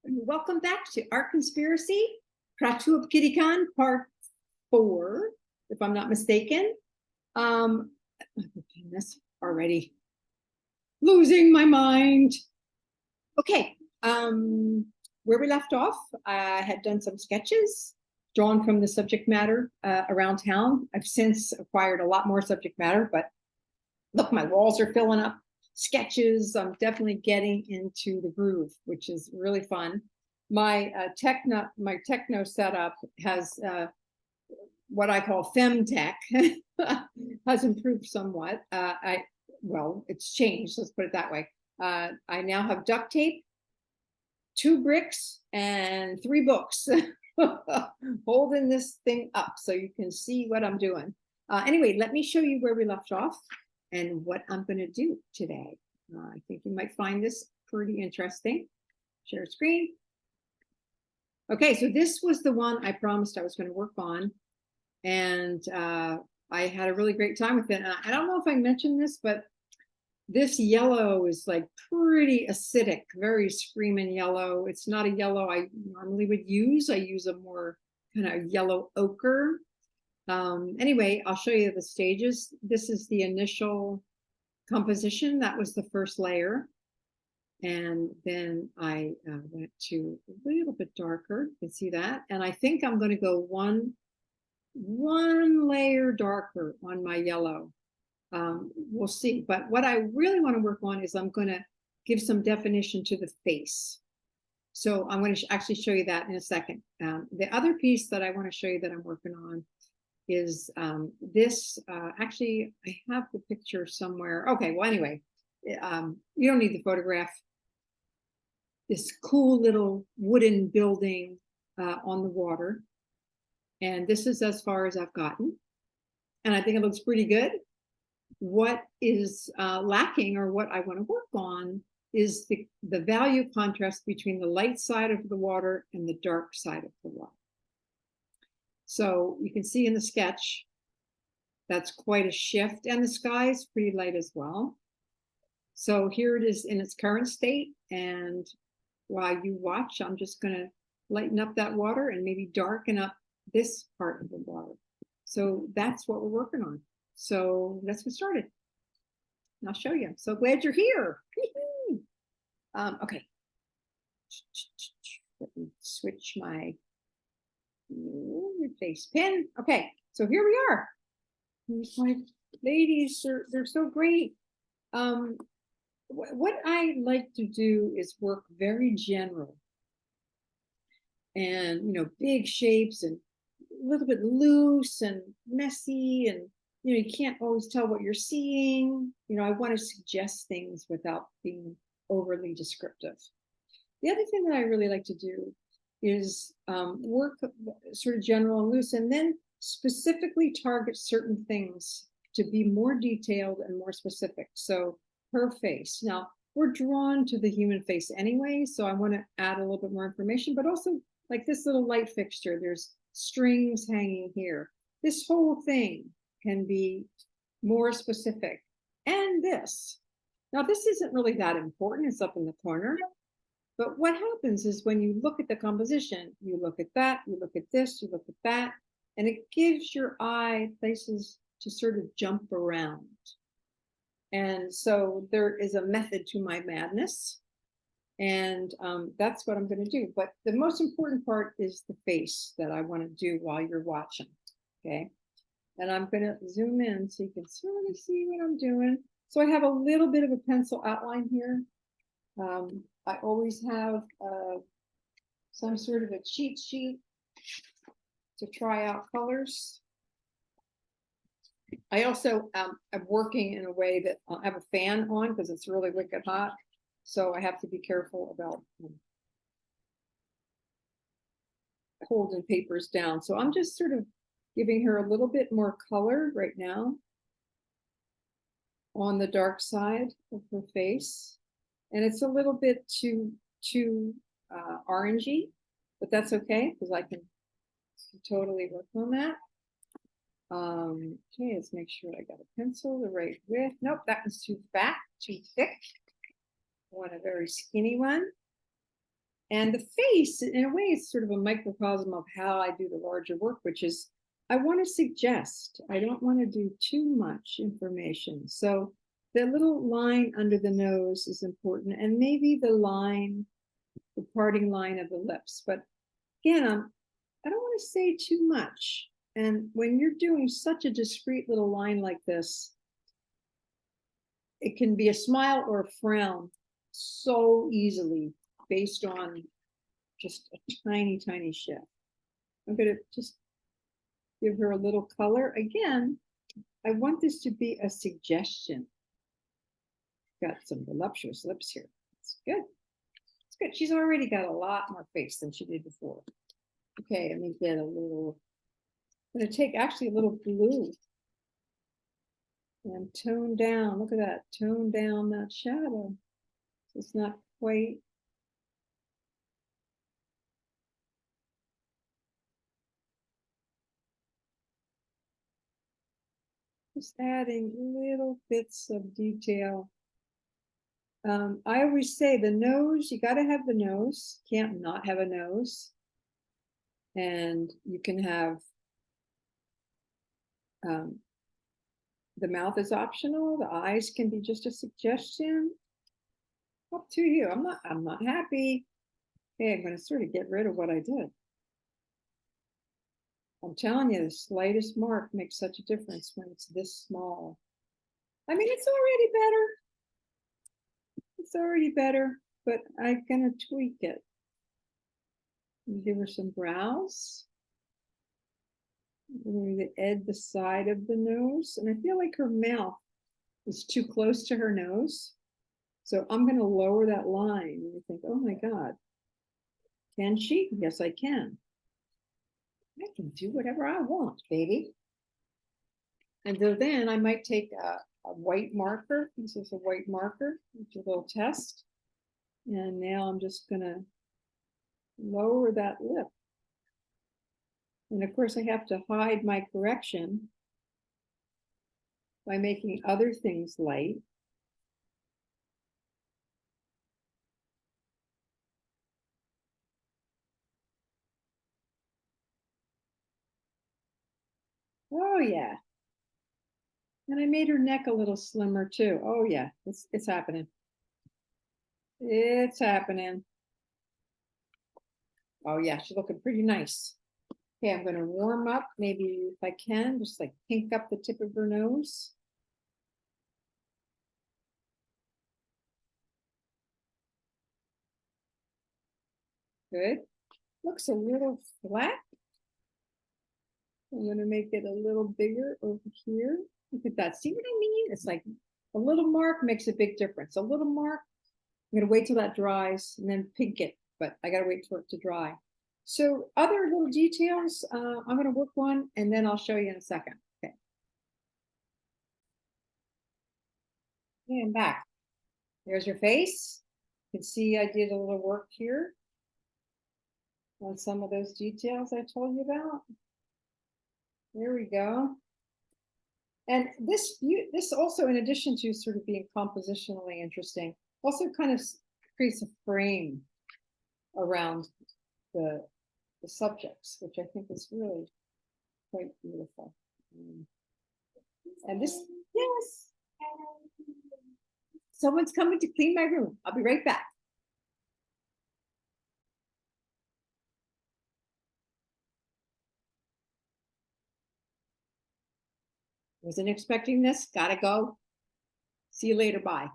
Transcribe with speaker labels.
Speaker 1: Welcome back to Art Conspiracy, Pratub Kirikan, part 4, if I'm not mistaken. This already losing my mind. Okay, where we left off, I had done some sketches drawn from the subject matter around town. I've since acquired a lot more subject matter, but look, my walls are filling up. Sketches, I'm definitely getting into the groove, which is really fun. My techno setup has what I call femtech has improved somewhat. Well, it's changed. Let's put it that way. I now have duct tape, 2 bricks, and 3 books holding this thing up so you can see what I'm doing. Anyway, let me show you where we left off and what I'm going to do today. I think you might find this pretty interesting. Share screen. Okay, so this was the one I promised I was going to work on, and I had a really great time with it. I don't know if I mentioned this, but this yellow is like pretty acidic, very screaming yellow. It's not a yellow I normally would use. I use a more kind of yellow ochre. Anyway, I'll show you the stages. This is the initial composition. That was the first layer. And then I went to a little bit darker. You can see that. And I think I'm going to go one layer darker on my yellow. We'll see. But what I really want to work on is I'm going to give some definition to the face. So I'm going to actually show you that in a second. The other piece that I want to show you that I'm working on is this. Actually, I have the picture somewhere. Okay, well, anyway, you don't need the photograph. This cool little wooden building on the water. And this is as far as I've gotten. And I think it looks pretty good. What is lacking, or what I want to work on, is the value contrast between the light side of the water and the dark side of the water. So you can see in the sketch, that's quite a shift. And the sky is pretty light as well. So here it is in its current state. And while you watch, I'm just going to lighten up that water and maybe darken up this part of the water. So that's what we're working on. So let's get started. And I'll show you. I'm so glad you're here. Okay. Let me switch my face pin. Okay, so here we are. Here's my ladies. They're so great. What I like to do is work very general, and big shapes, and a little bit loose and messy, and you can't always tell what you're seeing. I want to suggest things without being overly descriptive. The other thing that I really like to do is work sort of general and loose, and then specifically target certain things to be more detailed and more specific. So her face. Now, we're drawn to the human face anyway, so I want to add a little bit more information, but also like this little light fixture, there's strings hanging here. This whole thing can be more specific. And this. Now, this isn't really that important. It's up in the corner. But what happens is when you look at the composition, you look at that, you look at this, you look at that, and it gives your eye places to sort of jump around. And so there is a method to my madness, and that's what I'm going to do. But the most important part is the face that I want to do while you're watching. Okay, and I'm going to zoom in so you can sort of see what I'm doing. So I have a little bit of a pencil outline here. I always have some sort of a cheat sheet to try out colors. I also am working in a way that I have a fan on because it's really wicked hot. So I have to be careful about holding papers down. So I'm just sort of giving her a little bit more color right now on the dark side of her face. And it's a little bit too orangey, but that's okay because I can totally work on that. Okay, let's make sure I got a pencil the right width. Nope, that was too fat, too thick. I want a very skinny one. And the face, in a way, is sort of a microcosm of how I do the larger work, which is I want to suggest. I don't want to do too much information. So the little line under the nose is important, and maybe the line, the parting line of the lips. But again, I don't want to say too much. And when you're doing such a discreet little line like this, it can be a smile or a frown so easily based on just a tiny, tiny shift. I'm going to just give her a little color. Again, I want this to be a suggestion. Got some voluptuous lips here. It's good. It's good. She's already got a lot more face than she did before. Okay, let me get a little, I'm going to take actually a little blue and tone down. Look at that. Tone down that shadow. It's not quite. Just adding little bits of detail. I always say the nose, you got to have the nose. Can't not have a nose. And you can have the mouth is optional. The eyes can be just a suggestion. Up to you. I'm not happy. Okay, I'm going to sort of get rid of what I did. I'm telling you, the slightest mark makes such a difference when it's this small. I mean, it's already better. It's already better, but I'm going to tweak it. Give her some brows. I'm going to add the side of the nose. And I feel like her mouth is too close to her nose. So I'm going to lower that line. And you think, oh my God, can she? Yes, I can. I can do whatever I want, baby. And so then I might take a white marker. This is a white marker. It's a little test. And now I'm just going to lower that lip. And of course, I have to hide my correction by making other things light. Oh, yeah. And I made her neck a little slimmer too. Oh, yeah, it's happening. It's happening. Oh, yeah, she's looking pretty nice. Okay, I'm going to warm up, maybe if I can, just like pink up the tip of her nose. Good. Looks a little flat. I'm going to make it a little bigger over here. Look at that. See what I mean? It's like a little mark makes a big difference. A little mark. I'm going to wait till that dries and then pink it, but I got to wait for it to dry. So other little details, I'm going to work one and then I'll show you in a second. Okay. Okay, I'm back. There's your face. You can see I did a little work here on some of those details I told you about. There we go. And this also, in addition to sort of being compositionally interesting, also kind of creates a frame around the subjects, which I think is really quite beautiful. And this, yes, someone's coming to clean my room. I'll be right back. Wasn't expecting this. Gotta go. See you later. Bye.